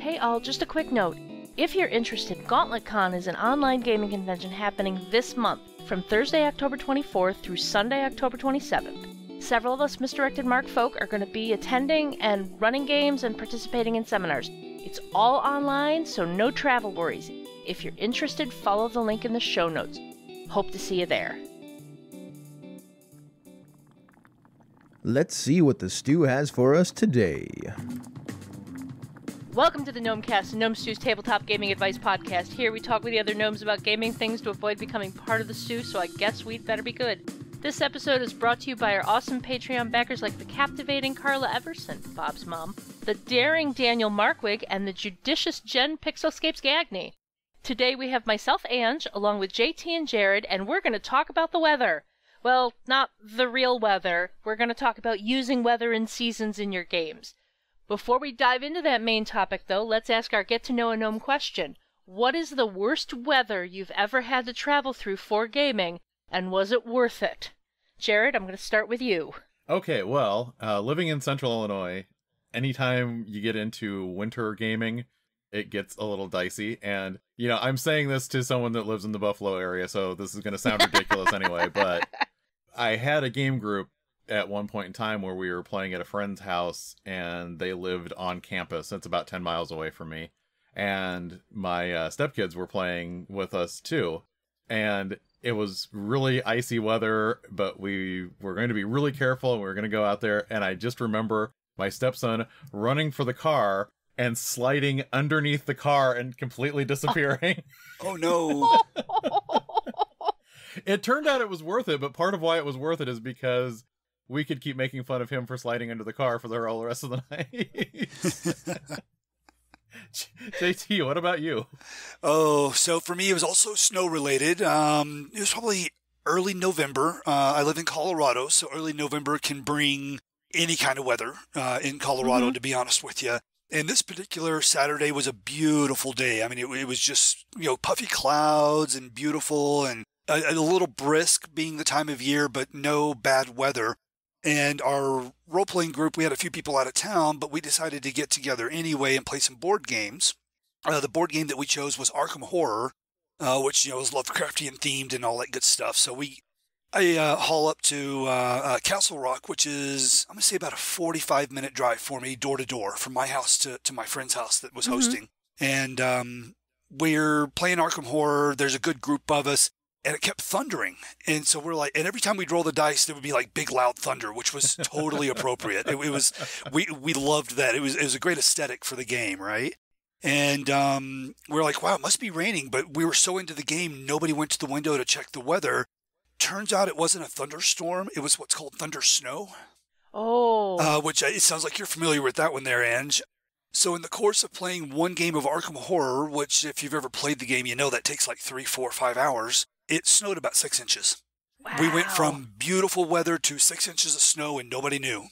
Hey all, just a quick note. If you're interested, GauntletCon is an online gaming convention happening this month, from Thursday, October 24th through Sunday, October 27th. Several of us Misdirected Mark folk are going to be attending and running games and participating in seminars. It's all online, so no travel worries. If you're interested, follow the link in the show notes. Hope to see you there. Let's see what the stew has for us today. Welcome to the Gnomecast, Gnome Stew's tabletop gaming advice podcast. Here we talk with the other gnomes about gaming things to avoid becoming part of the stew, so I guess we'd better be good. This episode is brought to you by our awesome Patreon backers like the captivating Carla Everson, Bob's mom, the daring Daniel Markwig, and the judicious Jen Pixelscapes Gagney. Today we have myself, Ange, along with JT and Jared, and we're going to talk about the weather. Well, not the real weather. We're going to talk about using weather and seasons in your games. Before we dive into that main topic, though, let's ask our Get to Know a Gnome question. What is the worst weather you've ever had to travel through for gaming, and was it worth it? Jared, I'm going to start with you. Okay, well, living in central Illinois, anytime you get into winter gaming, it gets a little dicey. And, you know, I'm saying this to someone that lives in the Buffalo area, so this is going to sound ridiculous anyway, but I had a game group at one point in time where we were playing at a friend's house, and they lived on campus. That's about 10 miles away from me. And my stepkids were playing with us too. And it was really icy weather, but we were going to be really careful, and we were going to go out there. And I just remember my stepson running for the car and sliding underneath the car and completely disappearing. Oh no. It turned out it was worth it, but part of why it was worth it is because we could keep making fun of him for sliding under the car for the whole rest of the night. JT, what about you? Oh, so for me, it was also snow related. It was probably early November. I live in Colorado, so early November can bring any kind of weather in Colorado, to be honest with you. And this particular Saturday was a beautiful day. I mean, it was just, you know, puffy clouds and beautiful and a little brisk being the time of year, but no bad weather. And our role-playing group, we had a few people out of town, but we decided to get together anyway and play some board games. The board game that we chose was Arkham Horror, which, you know, is Lovecraftian themed and all that good stuff. So I haul up to Castle Rock, which is, I'm going to say about a 45-minute drive for me, door to door, from my house to my friend's house that was hosting. And we're playing Arkham Horror. There's a good group of us. And it kept thundering. And so we're like, and every time we'd roll the dice, there would be like big loud thunder, which was totally appropriate. It was, we loved that. It was a great aesthetic for the game, right? And we're like, wow, it must be raining. But we were so into the game, nobody went to the window to check the weather. Turns out it wasn't a thunderstorm. It was what's called thunder snow. Oh. Which it sounds like you're familiar with that one there, Ange. So in the course of playing one game of Arkham Horror, which if you've ever played the game, you know that takes like 3, 4, 5 hours. It snowed about 6 inches. Wow. We went from beautiful weather to 6 inches of snow and nobody knew.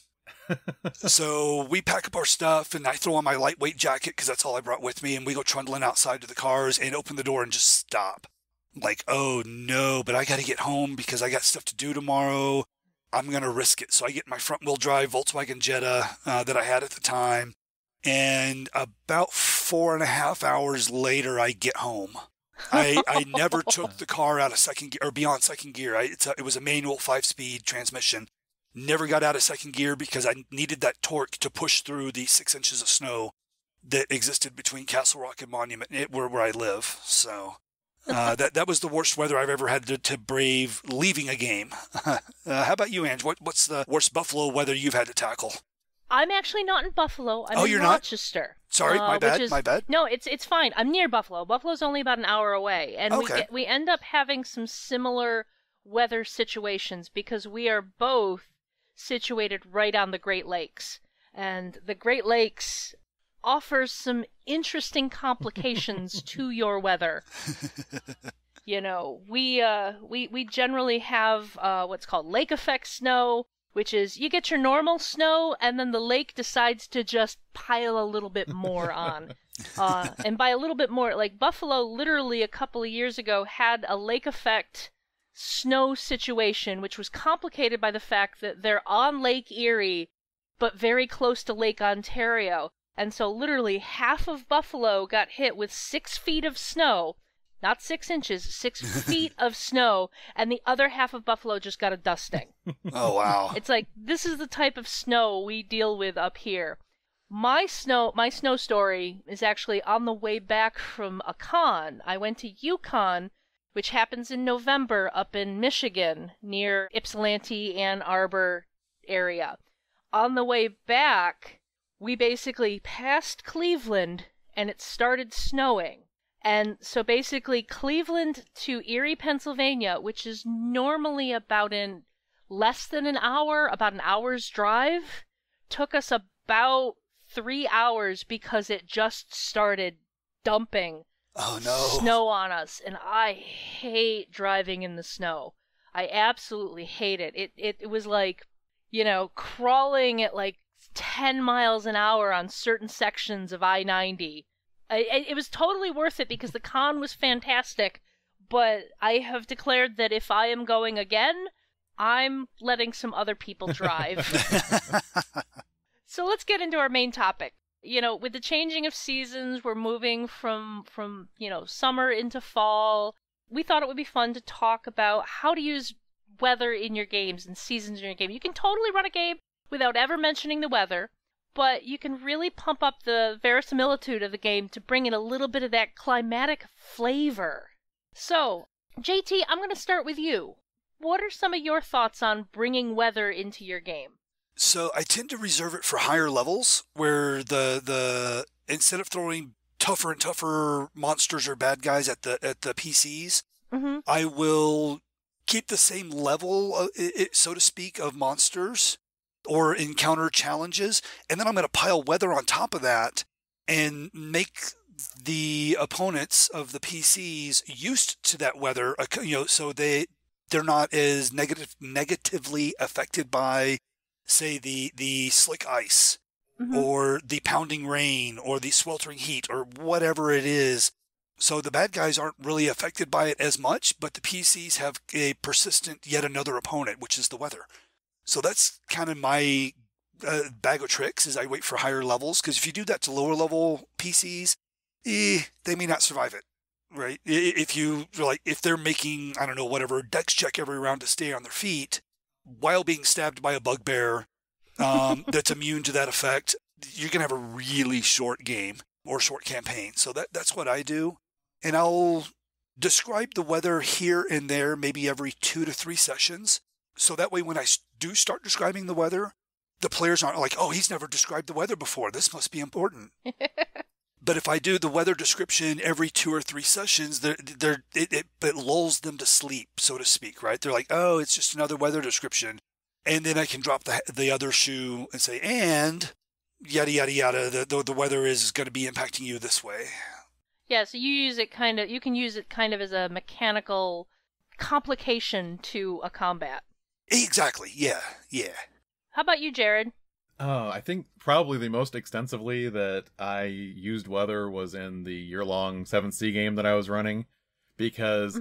So we pack up our stuff and I throw on my lightweight jacket because that's all I brought with me. And we go trundling outside to the cars and open the door and just stop. I'm like, oh no, but I got to get home because I got stuff to do tomorrow. I'm going to risk it. So I get my front wheel drive Volkswagen Jetta that I had at the time. And about 4.5 hours later, I get home. I never took the car out of second gear or beyond second gear. It was a manual 5-speed transmission. Never got out of second gear because I needed that torque to push through the 6 inches of snow that existed between Castle Rock and Monument, where I live. So that was the worst weather I've ever had to brave leaving a game. How about you, Ange? What's the worst Buffalo weather you've had to tackle? I'm actually not in Buffalo. I'm in you're Rochester. Not? Sorry, my bad. No, it's fine. I'm near Buffalo. Buffalo's only about an hour away. And okay. we end up having some similar weather situations because we are both situated right on the Great Lakes. And the Great Lakes offers some interesting complications to your weather. You know, we generally have what's called lake effect snow, which is you get your normal snow and then the lake decides to just pile a little bit more on. And by a little bit more, like Buffalo literally a couple of years ago had a lake effect snow situation, which was complicated by the fact that they're on Lake Erie, but very close to Lake Ontario. And so literally half of Buffalo got hit with 6 feet of snow. Not 6 inches, 6 feet of snow, and the other half of Buffalo just got a dusting. Oh, wow. It's like, this is the type of snow we deal with up here. My snow story is actually on the way back from a con. I went to Yukon, which happens in November up in Michigan, near Ypsilanti, Ann Arbor area. On the way back, we basically passed Cleveland, and it started snowing. And so basically Cleveland to Erie, Pennsylvania, which is normally about in less than an hour, about an hour's drive, took us about 3 hours because it just started dumping snow on us. And I hate driving in the snow. I absolutely hate it. It was like, you know, crawling at like 10 miles an hour on certain sections of I-90. It was totally worth it because the con was fantastic, but I have declared that if I am going again, I'm letting some other people drive. So let's get into our main topic. You know, with the changing of seasons, we're moving from summer into fall. We thought it would be fun to talk about how to use weather in your games and seasons in your game. You can totally run a game without ever mentioning the weather, but you can really pump up the verisimilitude of the game to bring in a little bit of that climatic flavor. So, JT, I'm going to start with you. What are some of your thoughts on bringing weather into your game? So I tend to reserve it for higher levels, where the instead of throwing tougher and tougher monsters or bad guys at the PCs, I will keep the same level, so to speak, of monsters or encounter challenges, and then I'm going to pile weather on top of that and make the opponents of the PCs used to that weather, so they're not as negatively affected by, say, the slick ice or the pounding rain or the sweltering heat or whatever it is. So the bad guys aren't really affected by it as much, but the PCs have a persistent yet another opponent, which is the weather. So that's kind of my bag of tricks, is I wait for higher levels, because if you do that to lower level PCs, they may not survive it, right? If they're making, I don't know, whatever, dex check every round to stay on their feet while being stabbed by a bugbear that's immune to that effect, you're going to have a really short game or short campaign. So that's what I do. And I'll describe the weather here and there, maybe every 2 to 3 sessions. So that way, when I do start describing the weather, the players aren't like, oh, he's never described the weather before, this must be important. But if I do the weather description every 2 or 3 sessions, it lulls them to sleep, so to speak, right? They're like, oh, it's just another weather description. And then I can drop the other shoe and say, and yada, yada, yada, the weather is going to be impacting you this way. Yeah, so you can use it kind of as a mechanical complication to a combat. Exactly, yeah. How about you, Jared? I think probably the most extensively that I used weather was in the year-long 7th Sea game that I was running, because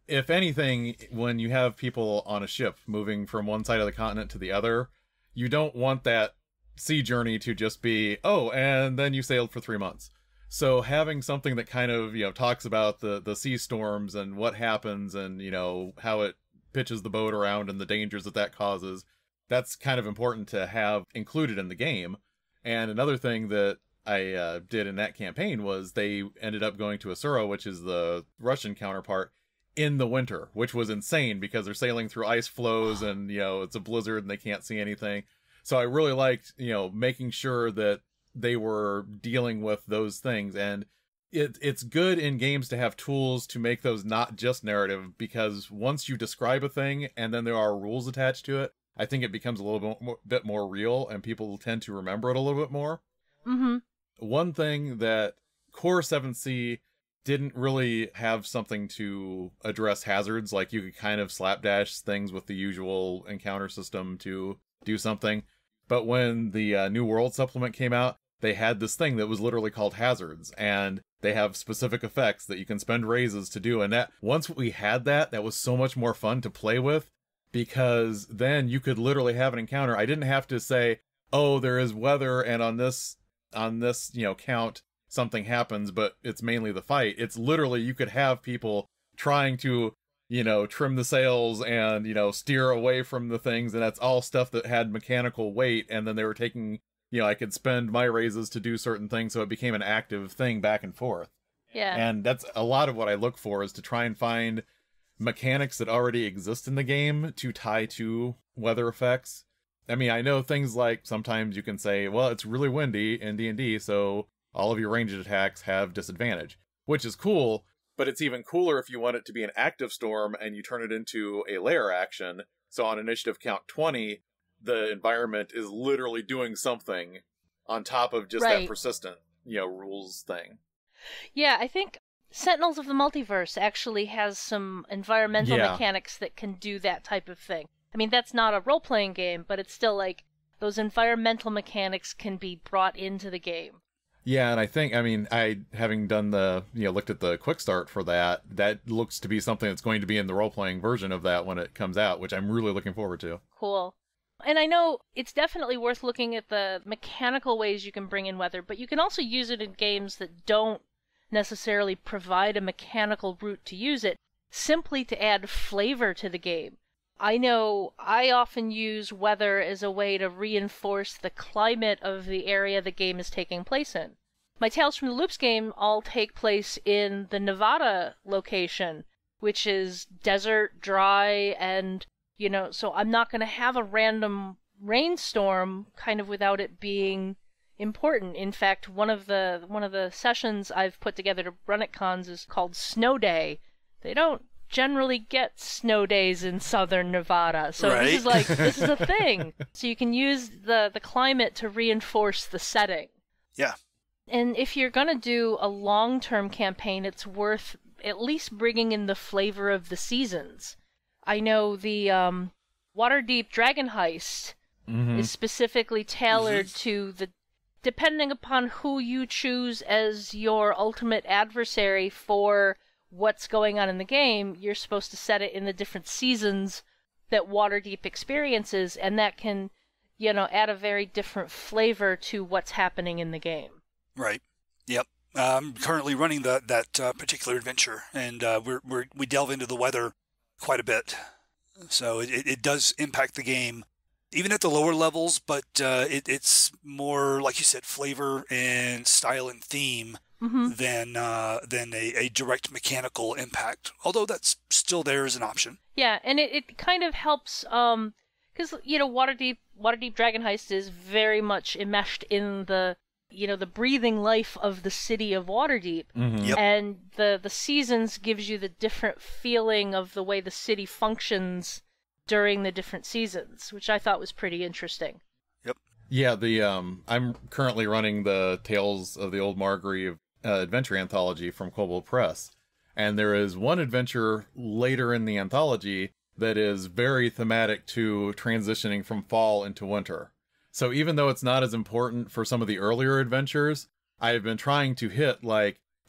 if anything, when you have people on a ship moving from one side of the continent to the other, you don't want that sea journey to just be, oh, and then you sailed for 3 months. So having something that kind of, talks about the sea storms and what happens and, how it pitches the boat around and the dangers that causes, that's kind of important to have included in the game. And another thing that I did in that campaign was they ended up going to Asura, which is the Russian counterpart, in the winter, which was insane because they're sailing through ice floes and, it's a blizzard and they can't see anything. So I really liked, making sure that they were dealing with those things. And it's good in games to have tools to make those not just narrative, because once you describe a thing and then there are rules attached to it, I think it becomes a little bit more real and people tend to remember it a little bit more. One thing that Core 7th Sea didn't really have something to address hazards, like you could kind of slapdash things with the usual encounter system to do something. But when the New World supplement came out, they had this thing that was literally called hazards, and they have specific effects that you can spend raises to do. And that once we had that was so much more fun to play with, because then you could literally have an encounter. I didn't have to say, oh, there is weather, and on this on this, count, something happens, but it's mainly the fight. It's literally, you could have people trying to, trim the sails and, steer away from the things, and that's all stuff that had mechanical weight, and then they were taking, I could spend my raises to do certain things, so it became an active thing back and forth. Yeah. And that's a lot of what I look for, is to try and find mechanics that already exist in the game to tie to weather effects. I mean, I know things like sometimes you can say, well, it's really windy in D&D, so all of your ranged attacks have disadvantage, which is cool, but it's even cooler if you want it to be an active storm and you turn it into a layer action. So on initiative count 20, the environment is literally doing something on top of just that persistent, rules thing. Yeah, I think Sentinels of the Multiverse actually has some environmental mechanics that can do that type of thing. I mean, that's not a role-playing game, but it's still like those environmental mechanics can be brought into the game. Yeah, and I think, having done looked at the quick start for that looks to be something that's going to be in the role-playing version of that when it comes out, which I'm really looking forward to. Cool. And I know it's definitely worth looking at the mechanical ways you can bring in weather, but you can also use it in games that don't necessarily provide a mechanical route to use it, simply to add flavor to the game. I know I often use weather as a way to reinforce the climate of the area the game is taking place in. My Tales from the Loops game all take place in the Nevada location, which is desert, dry, and, so I'm not going to have a random rainstorm kind of without it being important. In fact, one of the sessions I've put together to run at cons is called Snow Day. They don't generally get snow days in southern Nevada, so this is a thing. So you can use the climate to reinforce the setting. Yeah. And if you're gonna do a long-term campaign, it's worth at least bringing in the flavor of the seasons. I know the Waterdeep Dragon Heist is specifically tailored to the, depending upon who you choose as your ultimate adversary for what's going on in the game, you're supposed to set it in the different seasons that Waterdeep experiences, and that can, add a very different flavor to what's happening in the game. Right. Yep. I'm currently running that particular adventure, and we delve into the weather quite a bit. So it does impact the game, even at the lower levels, but it's more, like you said, flavor and style and theme than a direct mechanical impact. Although that's still there as an option. Yeah, and it kind of helps because Waterdeep Dragon Heist is very much enmeshed in the breathing life of the city of Waterdeep. Yep. And the seasons gives you the different feeling of the way the city functions during the different seasons, which I thought was pretty interesting. Yep. Yeah, I'm currently running the Tales of the Old Margrave adventure anthology from Kobold Press, and there is one adventure later in the anthology that is very thematic to transitioning from fall into winter. So even though it's not as important for some of the earlier adventures, I've been trying to hit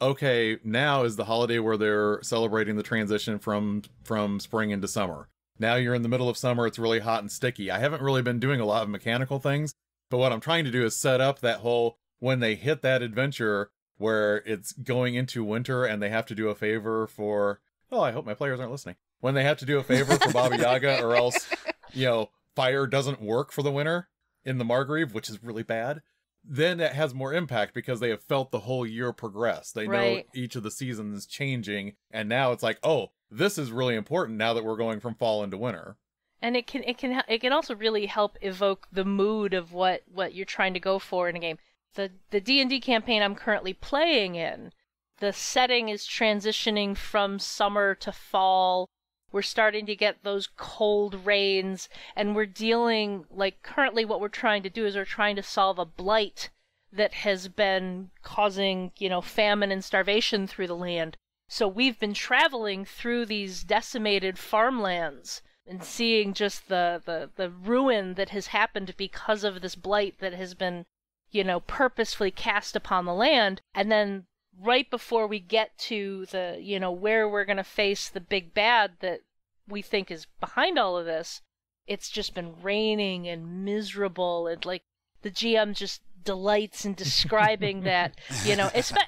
okay, now is the holiday where they're celebrating the transition from spring into summer. Now you're in the middle of summer, it's really hot and sticky. I haven't really been doing a lot of mechanical things, but what I'm trying to do is set up that whole, when they hit that adventure where it's going into winter and they have to do a favor for, I hope my players aren't listening. When they have to do a favor for Baba Yaga, or else, fire doesn't work for the winter in the Margrave, which is really bad, then it has more impact because they have felt the whole year progress. They know each of the seasons changing, and now it's this is really important now that we're going from fall into winter. And it can also really help evoke the mood of what you're trying to go for in a game. The D&D campaign I'm currently playing in, the setting is transitioning from summer to fall. We're starting to get those cold rains, and we're dealing, currently what we're trying to do is we're trying to solve a blight that has been causing, famine and starvation through the land. So we've been traveling through these decimated farmlands and seeing just the ruin that has happened because of this blight that has been, purposefully cast upon the land. And then right before we get to the, where we're going to face the big bad that we think is behind all of this, it's just been raining and miserable, and the GM's just delights in describing that,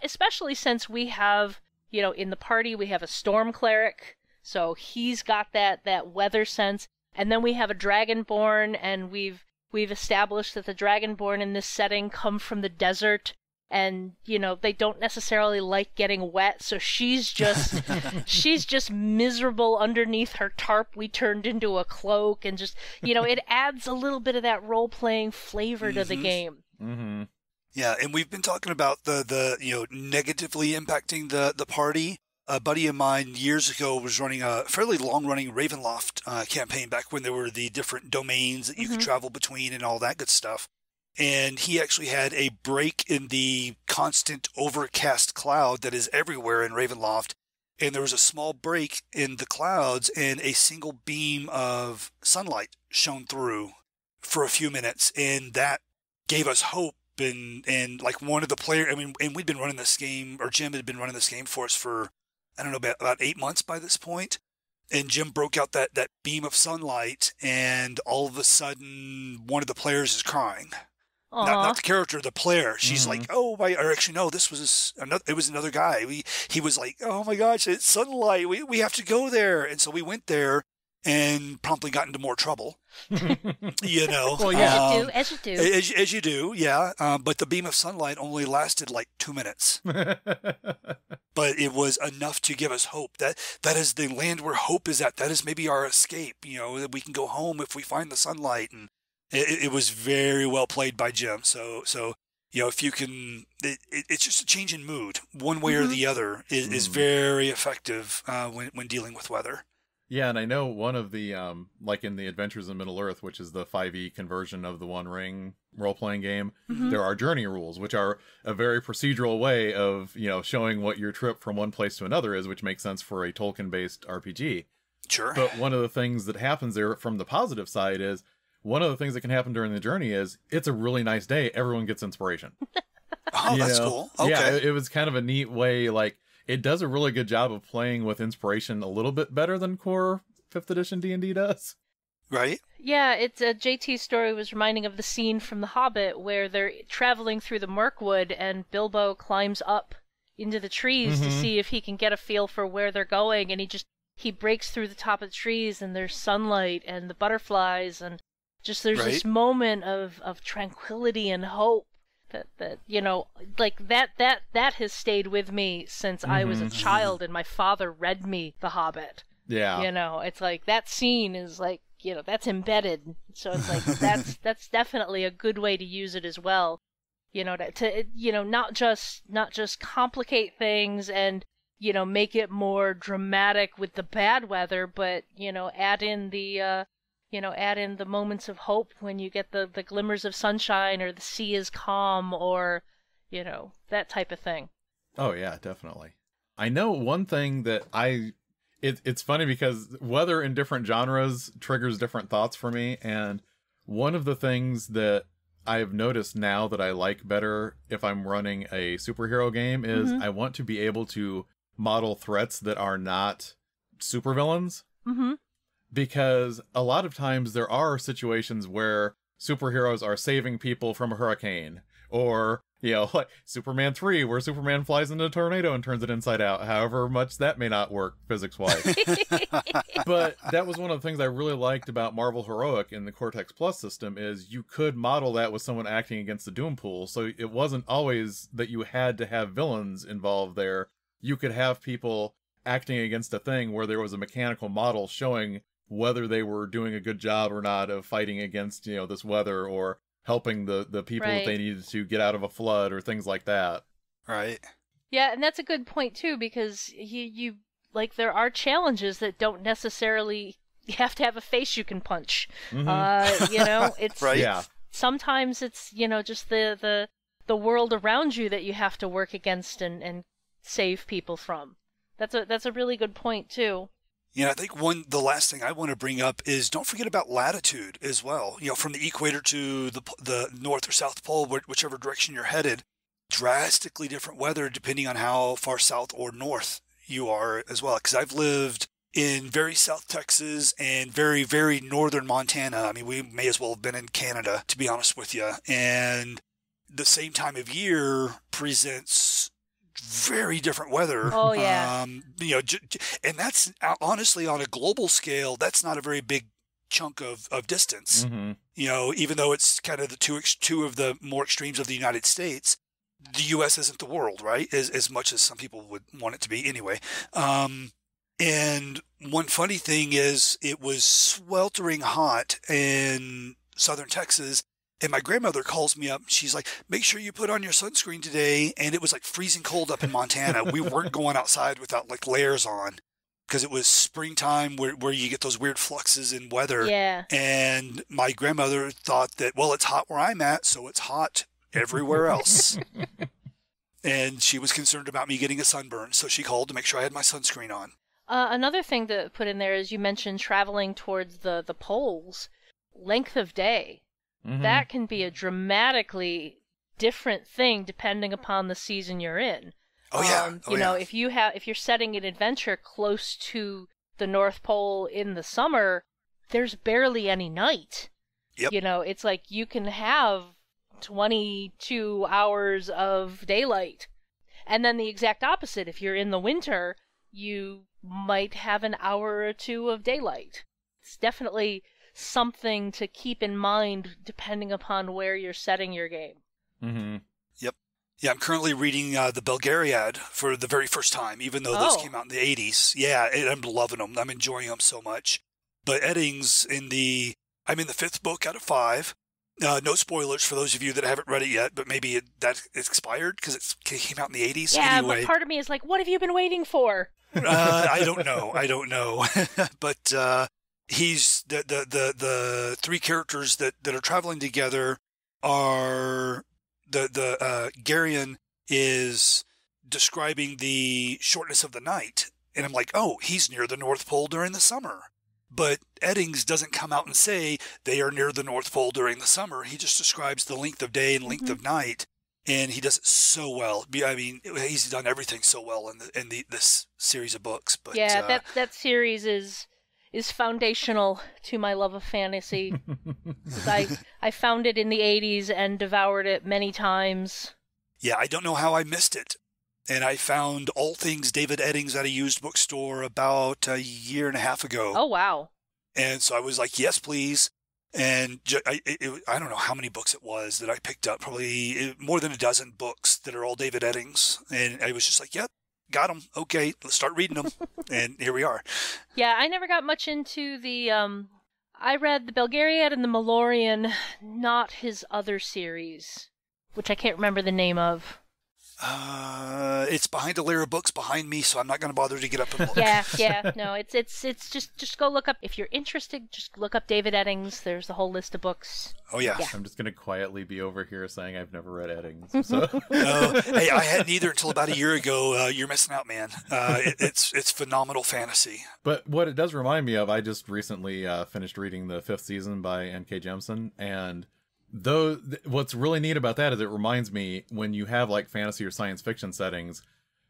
especially since we have, in the party we have a storm cleric, so he's got that weather sense, and then we have a dragonborn, and we've established that the dragonborn in this setting come from the desert, and they don't necessarily like getting wet, so she's just miserable underneath her tarp we turned into a cloak, and just it adds a little bit of that role-playing flavor to the game. Mm-hmm. Yeah, and we've been talking about the negatively impacting the party. A buddy of mine years ago was running a fairly long-running Ravenloft campaign back when there were the different domains that you could travel between and all that good stuff. And he actually had a break in the constant overcast cloud that is everywhere in Ravenloft. And there was a small break in the clouds, and a single beam of sunlight shone through for a few minutes. And that gave us hope. And like one of the players, and we'd been running this game, or Jim had been running this game for us for, I don't know, about 8 months by this point. And Jim broke out that beam of sunlight, and all of a sudden one of the players is crying. Not the character, the player. She's like, oh my, or actually no, it was another guy. He was like, oh my gosh, it's sunlight. We have to go there. And so we went there and promptly got into more trouble. Well, yeah. As you do. As you do, yeah. But the beam of sunlight only lasted like 2 minutes. But it was enough to give us hope. That is the land where hope is at. That is maybe our escape. That we can go home if we find the sunlight. And it was very well played by Jim. So if you can, it's just a change in mood. One way or the other is very effective when dealing with weather. Yeah, and I know one of the, like in the Adventures in Middle-earth, which is the 5e conversion of the One Ring role-playing game, there are journey rules, which are a very procedural way of, showing what your trip from one place to another is, which makes sense for a Tolkien-based RPG. Sure. But one of the things that happens there from the positive side is, one of the things that can happen during the journey is, it's a really nice day, everyone gets inspiration. Oh, that's cool. Okay. Yeah, it was kind of a neat way, like, it does a really good job of playing with inspiration a little bit better than core 5th edition D&D does. Right? Yeah, it's JT's story was reminding of the scene from The Hobbit where they're traveling through the Mirkwood and Bilbo climbs up into the trees to see if he can get a feel for where they're going, and he breaks through the top of the trees, and there's sunlight and the butterflies, and just there's this moment of tranquility and hope. That like that has stayed with me since I was a child, and my father read me The Hobbit. Yeah. It's like that scene is like, that's embedded. So it's like that's definitely a good way to use it as well. To not just complicate things and make it more dramatic with the bad weather, but add in the moments of hope when you get the glimmers of sunshine, or the sea is calm, or, that type of thing. Oh, yeah, definitely. I know one thing that it's funny because weather in different genres triggers different thoughts for me. And one of the things that I've noticed now that I like better if I'm running a superhero game is I want to be able to model threats that are not supervillains. Because a lot of times there are situations where superheroes are saving people from a hurricane, or, like Superman 3, where Superman flies into a tornado and turns it inside out, however much that may not work physics-wise. But that was one of the things I really liked about Marvel Heroic in the Cortex Plus system, is you could model that with someone acting against the Doom Pool, so it wasn't always that you had to have villains involved there. You could have people acting against a thing where there was a mechanical model showing whether they were doing a good job or not of fighting against, this weather, or helping the people that they needed to get out of a flood, or things like that. Right. Yeah, and that's a good point too, because you like, there are challenges that don't necessarily have to have a face you can punch. It's right. Yeah. Sometimes it's just the world around you that you have to work against and save people from. That's a really good point too. I think the last thing I want to bring up is, don't forget about latitude as well. From the equator to the North or South Pole, whichever direction you're headed, drastically different weather depending on how far south or north you are as well. Because I've lived in very South Texas and very, very northern Montana. I mean, we may as well have been in Canada, to be honest with you. And the same time of year presents very different weather. Oh, yeah. And that's honestly on a global scale, that's not a very big chunk of distance. Mm-hmm. Even though it's kind of the two of the more extremes of the United States, the U.S. isn't the world, right? As much as some people would want it to be anyway. And one funny thing is it was sweltering hot in southern Texas. And my grandmother calls me up. She's like, make sure you put on your sunscreen today. And it was like freezing cold up in Montana. We weren't going outside without like layers on because it was springtime where you get those weird fluxes in weather. Yeah. And my grandmother thought that, well, it's hot where I'm at, so it's hot everywhere else. And she was concerned about me getting a sunburn. So she called to make sure I had my sunscreen on. Another thing to put in there is you mentioned traveling towards the poles. Length of day. Mm-hmm. That can be a dramatically different thing depending upon the season you're in. Oh yeah. You know, if you're setting an adventure close to the North Pole in the summer, there's barely any night. Yep. You know, it's like you can have 22 hours of daylight. And then the exact opposite, if you're in the winter, you might have an hour or two of daylight. It's definitely something to keep in mind depending upon where you're setting your game. Mm-hmm. Yep. Yeah, I'm currently reading the Belgariad for the very first time, even though those came out in the 80s. Yeah, and I'm loving them. I'm enjoying them so much. But Eddings I'm in the 5th book out of 5. No spoilers for those of you that haven't read it yet, but maybe it's expired because it came out in the 80s. Yeah, anyway. but part of me is like, what have you been waiting for? I don't know. But he's the 3 characters that are traveling together are the Garion is describing the shortness of the night, and I'm like, oh, he's near the North Pole during the summer. But Eddings doesn't come out and say they are near the North Pole during the summer. He just describes the length of day and length of night, and he does it so well. I mean, he's done everything so well in this series of books. But yeah, that series is foundational to my love of fantasy. I found it in the 80s and devoured it many times. Yeah, I don't know how I missed it. And I found All Things David Eddings at a used bookstore about a year and a half ago. Oh, wow. And so I was like, yes, please. And I don't know how many books it was that I picked up, probably more than a dozen books that are all David Eddings. And I was just like, yep, got them. Okay, let's start reading them. And here we are. Yeah, I never got much into the... I read the Belgariad and the Malorian, not his other series, which I can't remember the name of. It's behind a layer of books behind me, so I'm not going to bother to get up and look. Yeah. No, it's just go look up. If you're interested, just look up David Eddings. There's a whole list of books. Oh, yeah. I'm just going to quietly be over here saying I've never read Eddings. So. Hey, I hadn't either until about a year ago. You're missing out, man. It's phenomenal fantasy. But what it does remind me of, I just recently finished reading the 5th season by N.K. Jemisin, and what's really neat about that is it reminds me when you have like fantasy or science fiction settings,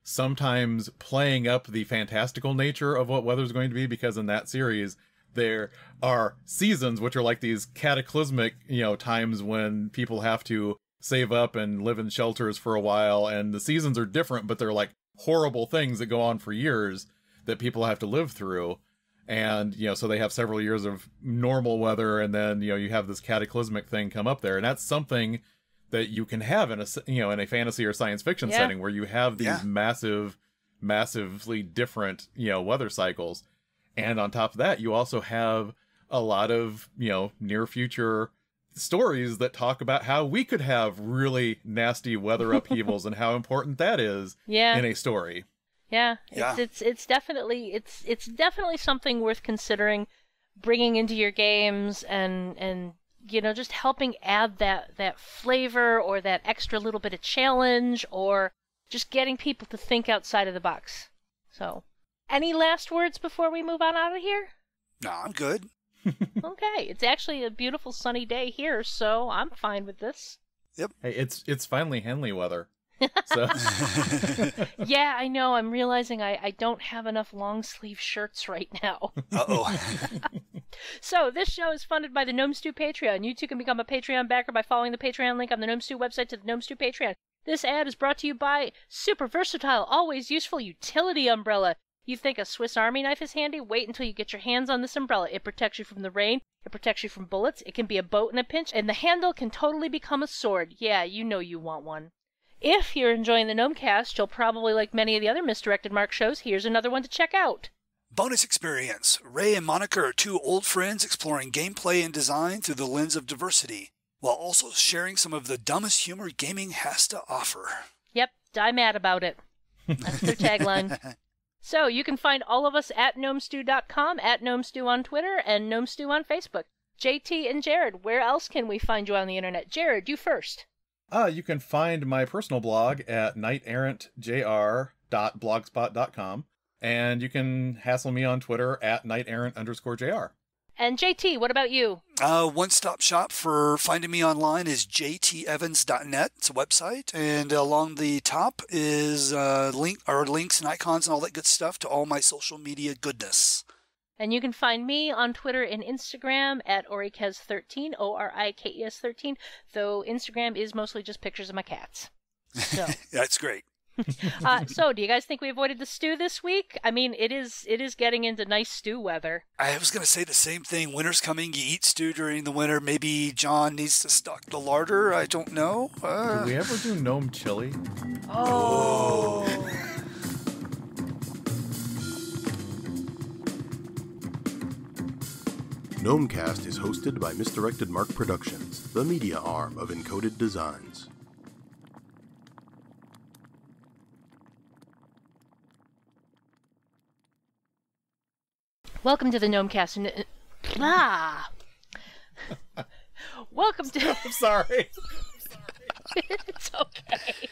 sometimes playing up the fantastical nature of what weather's going to be, because in that series there are seasons which are like these cataclysmic, times when people have to save up and live in shelters for a while, and the seasons are different, but they're like horrible things that go on for years that people have to live through. And, so they have several years of normal weather, and then, you have this cataclysmic thing come up there. And that's something that you can have in a fantasy or science fiction setting where you have these massively different, weather cycles. And on top of that, you also have a lot of, near future stories that talk about how we could have really nasty weather upheavals and how important that is in a story. Yeah, it's definitely something worth considering bringing into your games, and just helping add that flavor or that extra little bit of challenge, or just getting people to think outside of the box. So, any last words before we move on out of here? No, I'm good. Okay, it's actually a beautiful sunny day here, so I'm fine with this. Yep. Hey, it's finally Henley weather. So. Yeah, I know. I'm realizing I don't have enough long sleeve shirts right now. Uh-oh. So, this show is funded by the Gnome Stew Patreon. You too can become a Patreon backer by following the Patreon link on the Gnome Stew website to the Gnome Stew Patreon. This ad is brought to you by super versatile, always useful utility umbrella. You think a Swiss Army knife is handy? Wait until you get your hands on this umbrella. It protects you from the rain, it protects you from bullets, it can be a boat in a pinch, and the handle can totally become a sword. Yeah, you know you want one. If you're enjoying the Gnomecast, you'll probably like many of the other Misdirected Mark shows. Here's another one to check out. Bonus experience. Ray and Monica are two old friends exploring gameplay and design through the lens of diversity, while also sharing some of the dumbest humor gaming has to offer. Yep, die mad about it. That's their tagline. So, you can find all of us at gnomestew.com, at gnomestew on Twitter, and gnomestew on Facebook. JT and Jared, where else can we find you on the internet? Jared, you first. You can find my personal blog at knighterrantjr.blogspot.com. And you can hassle me on Twitter at knighterrant_jr. And JT, what about you? One-stop shop for finding me online is jtevans.net. It's a website. And along the top is links and icons and all that good stuff to all my social media goodness. And you can find me on Twitter and Instagram at Orikes13, Orikes13, though Instagram is mostly just pictures of my cats. So. That's great. So, do you guys think we avoided the stew this week? I mean, it is getting into nice stew weather. I was going to say the same thing. Winter's coming. You eat stew during the winter. Maybe John needs to stock the larder. I don't know. Do we ever do gnome chili? Oh. Gnomecast is hosted by Misdirected Mark Productions, the media arm of Encoded Designs. Welcome to the Gnomecast. Welcome to... I'm sorry. It's okay.